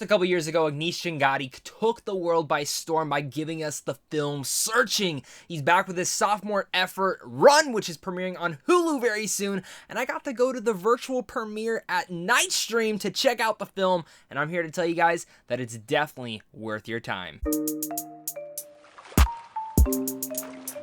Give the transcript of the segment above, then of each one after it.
A couple years ago, Agnish Changati took the world by storm by giving us the film Searching. He's back with his sophomore effort, Run, which is premiering on Hulu very soon, and I got to go to the virtual premiere at Nightstream to check out the film, and I'm here to tell you guys that it's definitely worth your time.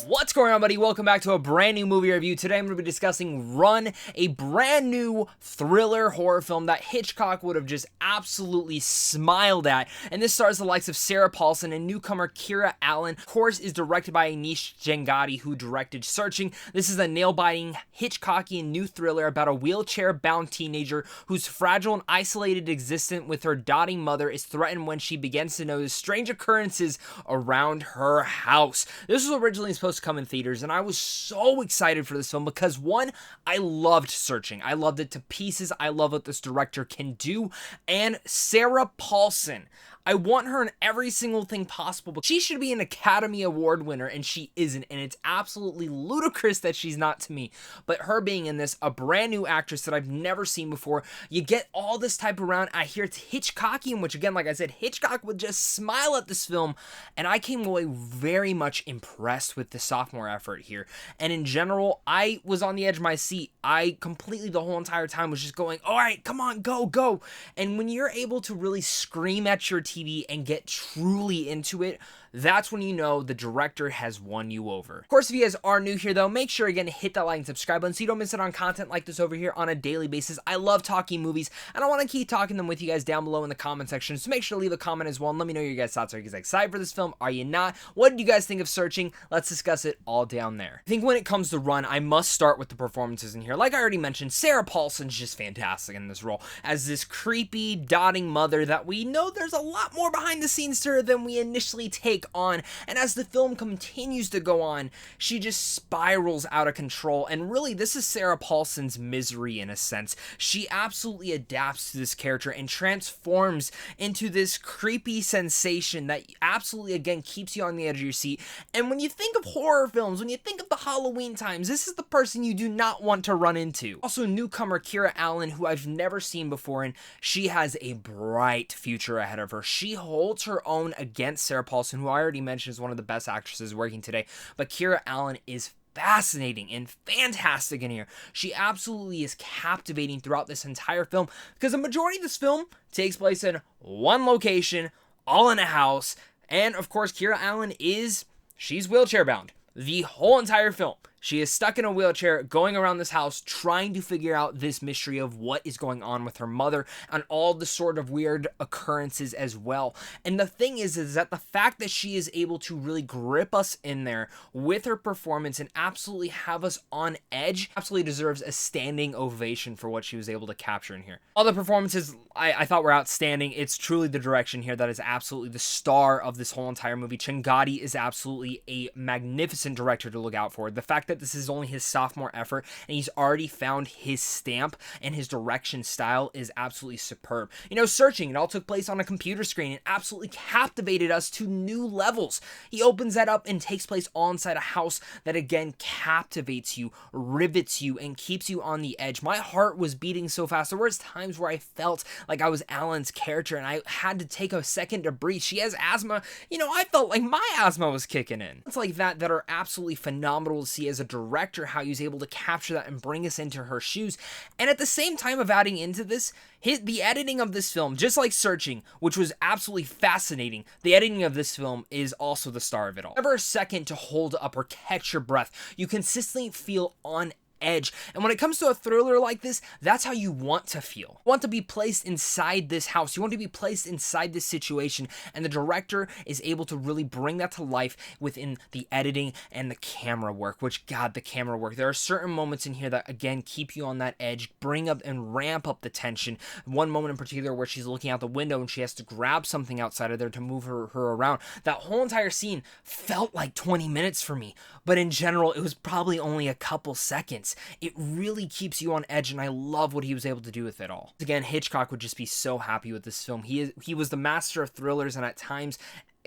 What's going on, buddy? Welcome back to a brand new movie review. Today I'm going to be discussing Run, a brand new thriller horror film that Hitchcock would have just absolutely smiled at. And this stars the likes of Sarah Paulson and newcomer Kira Allen. Of course, is directed by Agnish Changati, who directed Searching. This is a nail-biting Hitchcockian new thriller about a wheelchair-bound teenager whose fragile and isolated existence with her dotting mother is threatened when she begins to notice strange occurrences around her house. This was originally supposed to come in theaters, and I was so excited for this film because, one, I loved Searching. I loved it to pieces. I love what this director can do. And Sarah Paulson, I want her in every single thing possible, but she should be an Academy Award winner, and she isn't, and it's absolutely ludicrous that she's not to me. But her being in this, a brand new actress that I've never seen before, you get all this type around. I hear it's Hitchcockian, which again, like I said, Hitchcock would just smile at this film, and I came away very much impressed with the sophomore effort here. And in general, I was on the edge of my seat. I completely, the whole entire time, was just going, all right, come on, go, go. And when you're able to really scream at your TV and get truly into it, that's when you know the director has won you over. Of course, if you guys are new here though, make sure again to hit that like and subscribe button so you don't miss out on content like this over here on a daily basis. I love talking movies, and I want to keep talking them with you guys down below in the comment section, so make sure to leave a comment as well and let me know your guys' thoughts. Are you guys excited for this film? Are you not? What did you guys think of Searching? Let's discuss it all down there. I think when it comes to Run, I must start with the performances in here. Like I already mentioned, Sarah Paulson's just fantastic in this role as this creepy, dotting mother that we know there's a lot more behind the scenes to her than we initially take on. And as the film continues to go on, she just spirals out of control. And really, this is Sarah Paulson's misery in a sense. She absolutely adapts to this character and transforms into this creepy sensation that absolutely, again, keeps you on the edge of your seat. And when you think of horror films, when you think of the Halloween times, this is the person you do not want to run into. Also, newcomer Kira Allen, who I've never seen before, and she has a bright future ahead of her. She holds her own against Sarah Paulson, who I already mentioned is one of the best actresses working today. But Kira Allen is fascinating and fantastic in here. She absolutely is captivating throughout this entire film because the majority of this film takes place in one location, all in a house. And of course, Kira Allen she's wheelchair bound the whole entire film. She is stuck in a wheelchair going around this house trying to figure out this mystery of what is going on with her mother and all the sort of weird occurrences as well. And the thing is that the fact that she is able to really grip us in there with her performance and absolutely have us on edge absolutely deserves a standing ovation for what she was able to capture in here. All the performances I thought were outstanding. It's truly the direction here that is absolutely the star of this whole entire movie. Changati is absolutely a magnificent director to look out for. The fact that this is only his sophomore effort and he's already found his stamp and his direction style is absolutely superb. You know, Searching, it all took place on a computer screen and absolutely captivated us to new levels. He opens that up and takes place all inside a house that again captivates you, rivets you, and keeps you on the edge. My heart was beating so fast. There was times where I felt like I was Alan's character and I had to take a second to breathe. She has asthma. You know, I felt like my asthma was kicking in. It's like that are absolutely phenomenal to see as a director, how he's able to capture that and bring us into her shoes. And at the same time of adding into this, the editing of this film, just like Searching, which was absolutely fascinating, the editing of this film is also the star of it all. Never a second to hold up or catch your breath. You consistently feel on edge. And when it comes to a thriller like this, that's how you want to feel. You want to be placed inside this house. You want to be placed inside this situation. And the director is able to really bring that to life within the editing and the camera work, which, God, the camera work. There are certain moments in here that, again, keep you on that edge, bring up and ramp up the tension. One moment in particular where she's looking out the window and she has to grab something outside of there to move her around. That whole entire scene felt like 20 minutes for me, but in general, it was probably only a couple seconds. It really keeps you on edge, and I love what he was able to do with it all. Again, Hitchcock would just be so happy with this film. He was the master of thrillers, and at times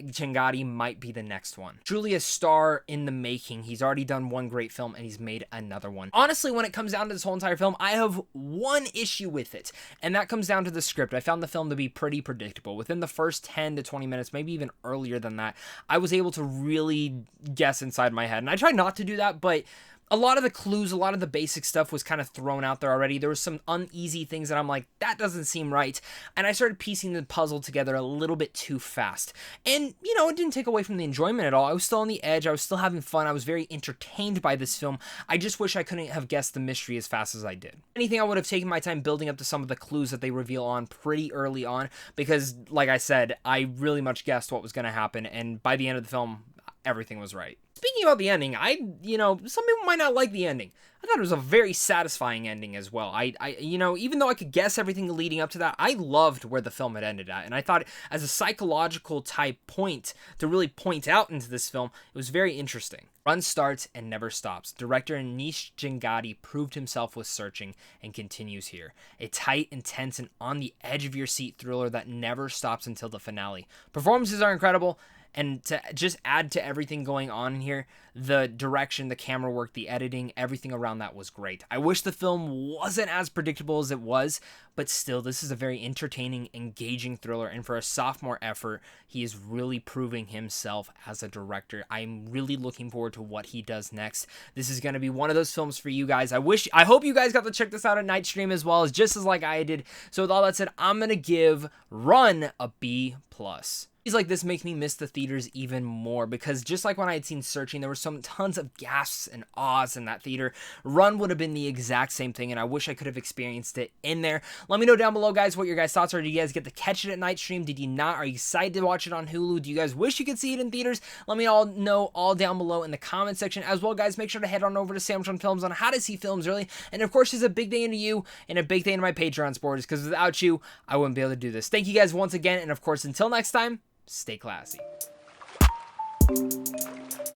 Cengatti might be the next one. Truly a star in the making. He's already done one great film and he's made another one. Honestly, when it comes down to this whole entire film, I have one issue with it, and that comes down to the script. I found the film to be pretty predictable. Within the first 10 to 20 minutes, maybe even earlier than that, I was able to really guess inside my head. And I try not to do that, but a lot of the clues, a lot of the basic stuff was kind of thrown out there already. There was some uneasy things that I'm like, that doesn't seem right. And I started piecing the puzzle together a little bit too fast. And, you know, it didn't take away from the enjoyment at all. I was still on the edge. I was still having fun. I was very entertained by this film. I just wish I couldn't have guessed the mystery as fast as I did. Anything, I would have taken my time building up to some of the clues that they reveal on pretty early on, because, like I said, I really much guessed what was going to happen. And by the end of the film, everything was right. Speaking about the ending, some people might not like the ending. I thought it was a very satisfying ending as well. Even though I could guess everything leading up to that, I loved where the film had ended at. And I thought as a psychological type point to really point out into this film, it was very interesting. Run starts and never stops. Director Anish Cengatti proved himself with Searching and continues here. A tight, intense, and on the edge of your seat thriller that never stops until the finale. Performances are incredible. And to just add to everything going on in here, the direction, the camera work, the editing, everything around that was great. I wish the film wasn't as predictable as it was, but still, this is a very entertaining, engaging thriller. And for a sophomore effort, he is really proving himself as a director. I'm really looking forward to what he does next. This is going to be one of those films for you guys. I hope you guys got to check this out at night stream as well, as just as like I did. So with all that said, I'm going to give Run a B+. Movies like this make me miss the theaters even more, because just like when I had seen Searching, there were some tons of gasps and ahs in that theater. Run would have been the exact same thing, and I wish I could have experienced it in there. Let me know down below, guys, what your guys' thoughts are. Did you guys get to catch it at night stream? Did you not? Are you excited to watch it on Hulu? Do you guys wish you could see it in theaters? Let me all know all down below in the comment section. As well, guys, make sure to head on over to Samsung Films on how to see films early. And of course, it's a big day into you and a big day into my Patreon supporters, because without you, I wouldn't be able to do this. Thank you guys once again, and of course, until next time, stay classy.